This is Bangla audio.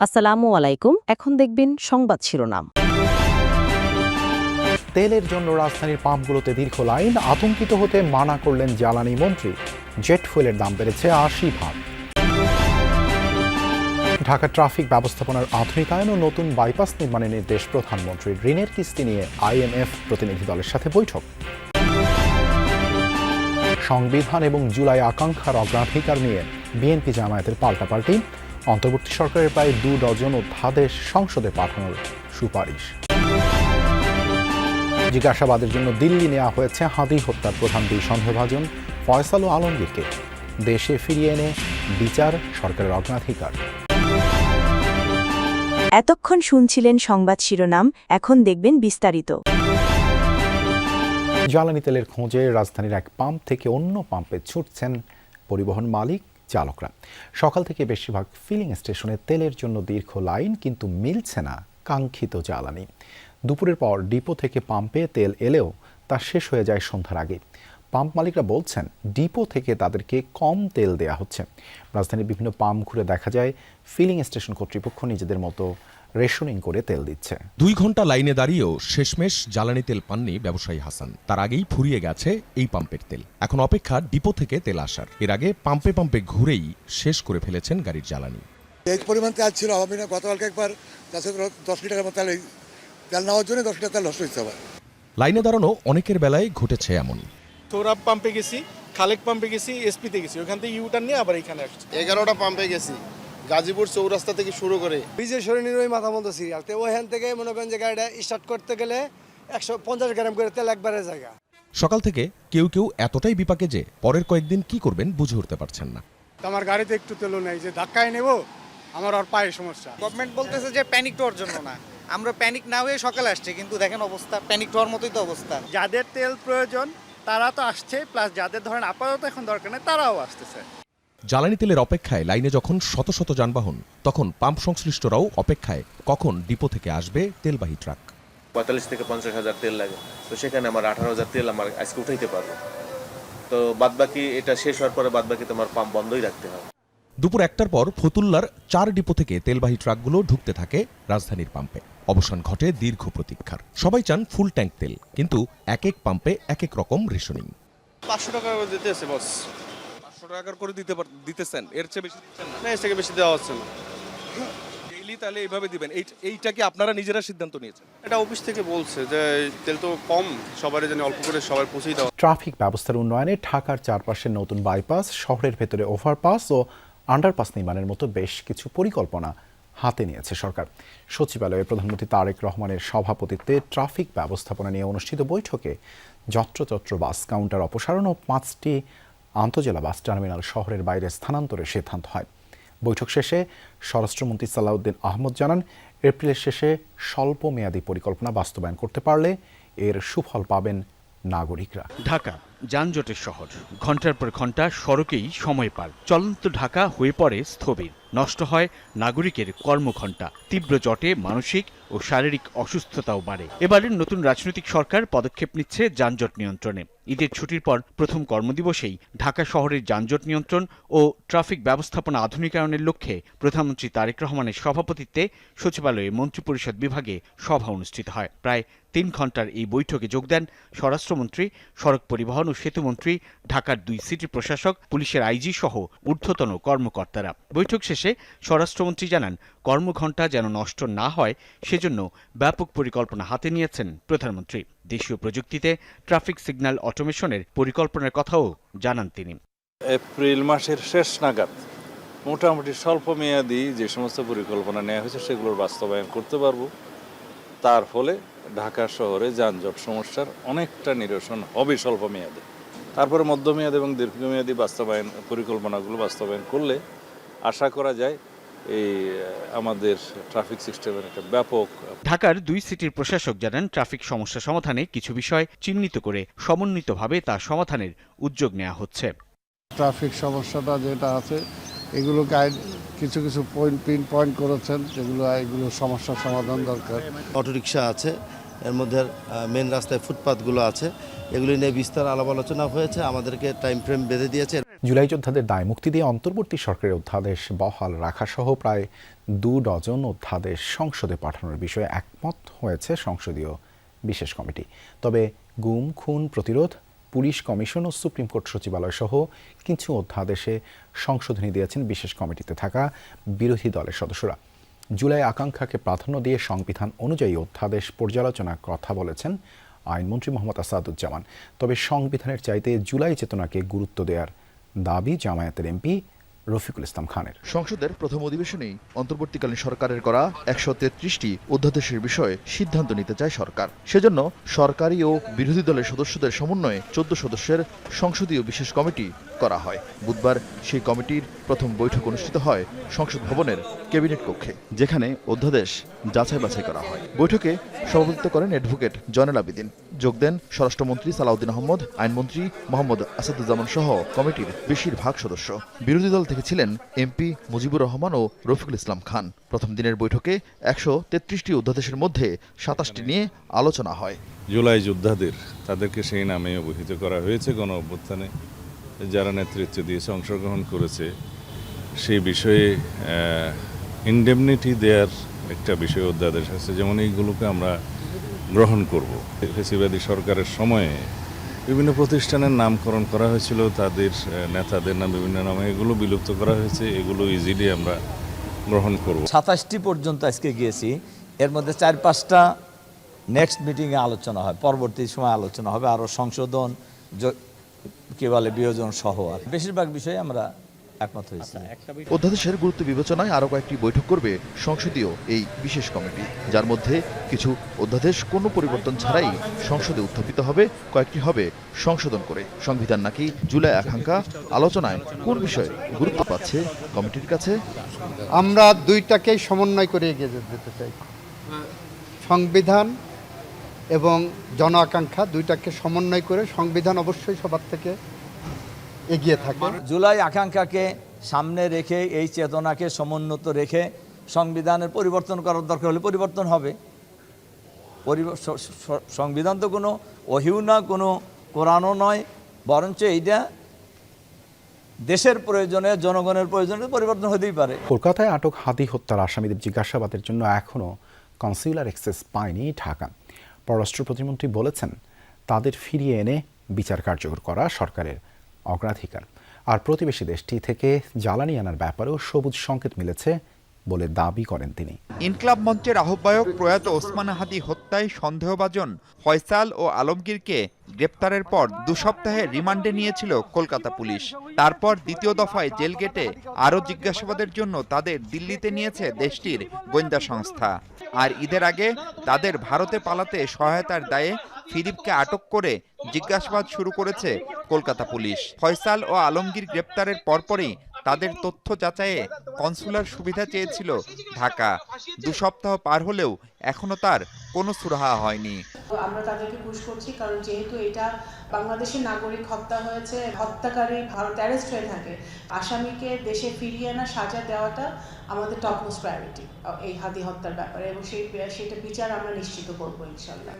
আসসালামু আলাইকুম। এখন দেখবেন সংবাদ শিরোনাম। তেলের জন্য রাজধানীর পাম্পগুলোতে দীর্ঘ লাইন, আতঙ্কিত হতে মানা করলেন জ্বালানি মন্ত্রী। জেট ফুয়েলের দাম বেড়েছে ৮০ ভাগ। ঢাকা ট্রাফিক ব্যবস্থাপনার আধুনিকায়ন ও নতুন বাইপাস নির্মাণের নির্দেশ প্রধানমন্ত্রীর। ঋণের কিস্তি নিয়ে আইএমএফ প্রতিনিধি দলের সাথে বৈঠক। সংবিধান এবং জুলাই আকাঙ্ক্ষার অগ্রাধিকার নিয়ে বিএনপি জামায়াতের পাল্টাপাল্টি। অন্তর্বর্তী সরকারের প্রায় ২ ডজন অধ্যাদেশ সংসদে পাঠানোর সুপারিশ। জিজ্ঞাসাবাদের জন্য দিল্লি নেওয়া হয়েছে হাদি হত্যার প্রধান ২ সন্দেহভাজন ফয়সাল ও আলমগীরকে। দেশে ফিরিয়ে এনে বিচার সরকারের অগ্রাধিকার। এতক্ষণ শুনছিলেন সংবাদ শিরোনাম, এখন দেখবেন বিস্তারিত। জ্বালানি তেলের খোঁজে রাজধানীর এক পাম্প থেকে অন্য পাম্পে ছুটছেন পরিবহন মালিক চালকরা। সকাল থেকে বেশিরভাগ ফিলিং স্টেশনে তেলের জন্য দীর্ঘ লাইন, কিন্তু মিলছে না কাঙ্ক্ষিত জ্বালানি। দুপুরের পর ডিপো থেকে পাম্পে তেল এলেও তা শেষ হয়ে যায় সন্ধ্যার আগে। পাম্প মালিকরা বলছেন ডিপো থেকে তাদেরকে কম তেল দেয়া হচ্ছে। রাজধানীর বিভিন্ন পাম্প ঘুরে দেখা যায় ফিলিং স্টেশন কর্তৃপক্ষ নিজেদের মতো রেশনিং করে তেল দিচ্ছে। ২ ঘন্টা লাইনে দাঁড়িয়েও শেষমেশ জ্বালানি তেল পাননি ব্যবসায়ী হাসান। তার আগেই ফুরিয়ে গেছে এই পাম্পের তেল। এখন অপেক্ষা ডিপো থেকে তেল আসার। এর আগে পাম্পে পাম্পে ঘুরেই শেষ করে ফেলেছেন গাড়ির জ্বালানি। এই পরিমাণ তেল ছিল হবে না। গতকালকে একবার 10 লিটার তেল নেওয়ার জন্য 10 লিটার তেল নষ্ট হয়েছে। আবার লাইনে দাঁড়ানো অনেকের বেলায় ঘটেছে এমন। সৌরভ পাম্পে গেছি, খালেক পাম্পে গেছি, এসপিতে গেছি, ওখান থেকে ইউটার্ন নিয়ে আবার এখানে আসছি। 11টা পাম্পে গেছি, গাজীপুর চৌরাস্তা থেকে শুরু করে বীজের শরীরের ওই মাথা মতো সিরিয়াল। তো ওইখান থেকে মনে করেন যে গাড়িটা স্টার্ট করতে গেলে 150 গ্রাম করে তেল একবারে জায়গা। সকাল থেকে কেউ কেউ এতটাই বিপাকে যে পরের কয়েকদিন কি করবেন বুঝে উঠতে পারছেন না। আমার গাড়িতে একটু তেলও নেই, যে ধাক্কায় নেব, আমার আর পায়ে সমস্যা। গভর্নমেন্ট বলতেছে যে প্যানিক হওয়ার জন্য না, আমরা প্যানিক না হয়ে সকালে আসছি, কিন্তু দেখেন অবস্থা প্যানিক হওয়ার মতোই তো অবস্থা। যাদের তেল প্রয়োজন তারা তো আসছে, প্লাস যাদের ধরেন আপাতত এখন দরকার নেই তারাও আসতেছে। জ্বালানি তেলের অপেক্ষায় লাইনে যখন শত শত যানবাহন, তখন পাম্প সংশ্লিষ্টরাও অপেক্ষায় কখন ডিপো থেকে আসবে তেলবাহী ট্রাক। ৪৫ থেকে ৫০ হাজার তেল লাগে, তো সেখানে আমার ১৮,০০০ তেল আমার আজকে উঠাইতে পারবো। তো বাদবাকি এটা শেষ হওয়ার পরে বাদবাকি তোমার পাম্প বন্ধই রাখতে হবে। দুপুর ১টার পর ফতুল্লার ৪ ডিপো থেকে তেলবাহী ট্রাকগুলো ঢুকতে থাকে রাজধানীর পাম্পে। অবসান ঘটে দীর্ঘ প্রতীক্ষার। সবাই চান ফুল ট্যাঙ্ক তেল, কিন্তু এক এক পাম্পে এক এক রকম রেশনিং। 500 টাকা করে দিতেছে বস। 500 টাকা করে দিতেছেন, এর চেয়ে বেশি দিচ্ছেন না, এর থেকে বেশি দেওয়া হচ্ছে না। ডেইলি তাহলে এইভাবে দিবেন? এইটা কি আপনারা নিজেরা সিদ্ধান্ত নিয়েছেন? এটা অফিস থেকে বলছে যে তেল তো কম, সবারই যেন অল্প করে সবার পৌঁছেই দেওয়া। ট্রাফিক ব্যবস্থার উন্নয়নে ঢাকার চারপাশে নতুন বাইপাস, শহরের ভেতরে ওভারপাস ও আন্ডারপাস নির্মাণের মতো বেশ কিছু পরিকল্পনা হাতে নিয়েছে সরকার। সচিবালয়ে প্রধানমন্ত্রী তারেক রহমানের সভাপতিত্বে ট্রাফিক ব্যবস্থাপনা নিয়ে অনুষ্ঠিত বৈঠকে যত্রতত্র বাস কাউন্টার অপসারণ ও 5টি আন্তজেলা বাস টার্মিনাল শহরের বাইরে স্থানান্তরের সিদ্ধান্ত হয়। বৈঠক শেষে স্বরাষ্ট্রমন্ত্রী সালাউদ্দিন আহমদ জানান, এপ্রিলের শেষে স্বল্প মেয়াদী পরিকল্পনা বাস্তবায়ন করতে পারলে এর সুফল পাবেন নাগরিকরা। ঢাকা যানজটের শহর, ঘন্টার পর ঘন্টা সড়কেই সময় পার। চলন্ত ঢাকা হয়ে পড়ে স্থবির, নষ্ট হয় নাগরিকের কর্মঘণ্টা। তীব্র জটে মানসিক ও শারীরিক অসুস্থতাও বাড়ে। এবারের নতুন রাজনৈতিক সরকার পদক্ষেপ নিচ্ছে যানজট নিয়ন্ত্রণে। ঈদের ছুটির পর প্রথম কর্মদিবসেই ঢাকা শহরের যানজট নিয়ন্ত্রণ ও ট্রাফিক ব্যবস্থাপনা আধুনিকায়নের লক্ষ্যে প্রধানমন্ত্রী তারেক রহমানের সভাপতিত্বে সচিবালয়ে মন্ত্রিপরিষদ বিভাগে সভা অনুষ্ঠিত হয়। প্রায় 3 ঘন্টার এই বৈঠকে যোগ দেন স্বরাষ্ট্রমন্ত্রী, সড়ক পরিবহন ও সেতুমন্ত্রী, ঢাকার 2 সিটি প্রশাসক, পুলিশের আইজি সহ ঊর্ধ্বতন কর্মকর্তারা। বৈঠক শেষে স্বরাষ্ট্রমন্ত্রী জানান, কর্মঘণ্টা যেন নষ্ট না হয় সেজন্য ব্যাপক পরিকল্পনা হাতে নিয়েছেন প্রধানমন্ত্রী। দেশীয় প্রযুক্তিতে ট্রাফিক সিগন্যাল অটোমেশনের পরিকল্পনার কথাও জানান তিনি। এপ্রিল মাসের শেষ নাগাদ মোটামুটি স্বল্প মেয়াদী যে সমস্ত পরিকল্পনা নেওয়া হয়েছে সেগুলোর বাস্তবায়ন করতে পারবো। তার ফলে ঢাকা শহরে যানজট সমস্যার অনেকটা নিরসন হবে স্বল্প মেয়াদে। তারপরে মধ্যমেয়াদী এবং দীর্ঘমেয়াদী পরিকল্পনাগুলো বাস্তবায়ন করলে আশা করা যায় এই আমাদের ট্রাফিক সিস্টেমের একটা ব্যাপক। ঢাকার 2 সিটির প্রশাসক জানান, ট্রাফিক সমস্যা সমাধানে কিছু বিষয় চিহ্নিত করে সমন্বিতভাবে তা সমাধানের উদ্যোগ নেওয়া হচ্ছে। ট্রাফিক সমস্যাটা যেটা আছে এগুলো কিছু কিছু পিন পয়েন্ট করেছেন, এগুলো সমস্যার সমাধান দরকার। অটোরিকশা আছে, এর মধ্যে মেন রাস্তায় ফুটপাথগুলো আছে, এগুলি নিয়ে বিস্তার আলাপ আলোচনা হয়েছে, আমাদেরকে টাইম ফ্রেম বেঁধে দিয়েছে। জুলাই যোদ্ধাদের দায় মুক্তি দিয়ে অন্তর্বর্তী সরকারের অধ্যাদেশ বহাল রাখা সহ প্রায় 2 ডজন অধ্যাদেশ সংসদে পাঠানোর বিষয়ে একমত হয়েছে সংসদীয় বিশেষ কমিটি। তবে গুম খুন প্রতিরোধ, পুলিশ কমিশন ও সুপ্রিম কোর্ট সচিবালয় সহ কিছু অধ্যাদেশে সংশোধনী দিয়েছেন বিশেষ কমিটিতে থাকা বিরোধী দলের সদস্যরা। জুলাই আকাঙ্ক্ষাকে প্রাধান্য দিয়ে সংবিধান অনুযায়ী অধ্যাদেশ পর্যালোচনার কথা বলেছেন আইনমন্ত্রী মোহাম্মদ আসাদুজ্জামান। তবে সংবিধানের চাইতে জুলাই চেতনাকে গুরুত্ব দেওয়ার দাবি জামায়াতের এমপি রফিকুল ইসলাম খানের। সংসদের প্রথম অধিবেশনেই অন্তর্বর্তীকালীন সরকারের করা 133টি অধ্যাদেশের বিষয়ে সিদ্ধান্ত নিতে চায় সরকার। সেজন্য সরকারি ও বিরোধী দলের সদস্যদের সমন্বয়ে 14 সদস্যের সংসদীয় বিশেষ কমিটি করা হয়। বুধবার সেই কমিটির প্রথম বৈঠক অনুষ্ঠিত হয় সংসদ ভবনের ক্যাবিনেট কক্ষে, যেখানে অধ্যাদেশ যাচাই বাছাই করা হয়। বৈঠকে সভাপতিত্ব করেন অ্যাডভোকেট জয়নুল আবেদিন। যোগ দেন স্বরাষ্ট্রমন্ত্রী সালাউদ্দিন আহমদ, আইনমন্ত্রী মোহাম্মদ আসাদুজ্জামান সহ কমিটির বেশিরভাগ সদস্য। বিরোধী দল থেকে ছিলেন এমপি মুজিবুর রহমান ও রফিকুল ইসলাম খান। প্রথম দিনের বৈঠকে 133টি অধ্যাদেশের মধ্যে 27টি নিয়ে আলোচনা হয়। জুলাই যোদ্ধাদের তাদেরকে সেই নামে অভিহিত করা হয়েছে। গণ অভ্যুত্থানে যারা নেতৃত্ব দিয়েছে, অংশগ্রহণ করেছে, সেই বিষয়ে ইনডেমনিটি দেওয়ার একটা বিষয় অধ্যাদেশ আছে। যেমন এইগুলোকে আমরা গ্রহণ করব। ফ্যাসিবাদী সরকারের সময়ে বিভিন্ন প্রতিষ্ঠানের নামকরণ করা হয়েছিল, তাদের নেতাদের নাম বিভিন্ন নামে, এগুলো বিলুপ্ত করা হয়েছে। এগুলো ইজিলি আমরা গ্রহণ করব। 27টি পর্যন্ত আজকে গিয়েছি। এর মধ্যে 4-5টা নেক্সট মিটিংয়ে আলোচনা হয়, পরবর্তী সময় আলোচনা হবে, আরও সংশোধন কি বলে বিয়োজন সহ। আর বেশিরভাগ বিষয়ে আমরা একমত হয়েছি। অধ্যাদেশের গুরুত্ব বিবেচনায় আরও কয়েকটি বৈঠক করবে সংসদীয় এই বিশেষ কমিটি, যার মধ্যে কিছু অধ্যাদেশ কোনো পরিবর্তন ছাড়াই সংসদে উত্থাপিত হবে, কয়েকটি হবে সংশোধন করে। সংবিধান নাকি জুলাই আকাঙ্ক্ষা আলোচনায় কোন বিষয়ে গুরুত্ব পাচ্ছে কমিটির কাছে? আমরা দুইটাকেই সমন্বয় করে এগিয়ে যেতে চাই। সংবিধান এবং জন আকাঙ্ক্ষা দুইটাকে সমন্বয় করে সংবিধান অবশ্যই সবার থেকে এগিয়ে থাকে। জুলাই আকাঙ্ক্ষাকে সামনে রেখে, এই চেতনাকে সমুন্নত রেখে সংবিধানের পরিবর্তন করার দরকার হলে পরিবর্তন হবে। সংবিধান তো কোনো ওহিও না, কোনো কোরআনও নয়, বরঞ্চ এইটা দেশের প্রয়োজনে, জনগণের প্রয়োজনে পরিবর্তন হতেই পারে। কলকাতায় আটক হাদি হত্যার আসামিদের জিজ্ঞাসাবাদের জন্য এখনও কনসিউলার অ্যাক্সেস পায়নি ঢাকা। পররাষ্ট্র প্রতিমন্ত্রী বলেছেন, তাদের ফিরিয়ে এনে বিচার কার্যকর করা সরকারের অগ্রাধিকার। আর প্রতিবেশী দেশটি থেকে জ্বালানি আনার ব্যাপারেও সবুজ সংকেত মিলেছে বলে দাবি করেন তিনি। ইনকলাব মঞ্চের আহ্বায়ক প্রয়াত ওসমান হাদি হত্যায় সন্দেহভাজন ফয়সাল ও আলমগীরকে গ্রেপ্তারের পর 2 সপ্তাহে রিমান্ডে নিয়েছিল কলকাতা পুলিশ। তারপর দ্বিতীয় দফায় জেল গেটে আরও জিজ্ঞাসাবাদের জন্য তাদের দিল্লিতে নিয়েছে দেশটির গোয়েন্দা সংস্থা। আর ঈদের আগে তাদের ভারতে পালাতে সহায়তার দায়ে ফিলিপকে আটক করে জিজ্ঞাসাবাদ শুরু করেছে কলকাতা পুলিশ। ফয়সাল ও আলমগীর গ্রেপ্তারের পরপরই তাদের তথ্য যাচাইয়ে কনসুলার সুবিধা চেয়েছিল ঢাকা। 2 সপ্তাহ পার হলেও এখনো তার কোনো সুরাহা হয়নি। আমরা তাদেরকে পুশ করছি, কারণ যেহেতু এটা বাংলাদেশের নাগরিক হত্যা হয়েছে, হত্যাকারী ভারতে অ্যারেস্ট হয়ে থাকে, আসামিকে দেশে ফিরিয়ে আনা, সাজা দেওয়াটা আমাদের টপ মোস্ট প্রায়োরিটি এই হাদি হত্যার ব্যাপারে, এবং সেটা বিচার আমরা নিশ্চিত করবো ইনশাল্লাহ।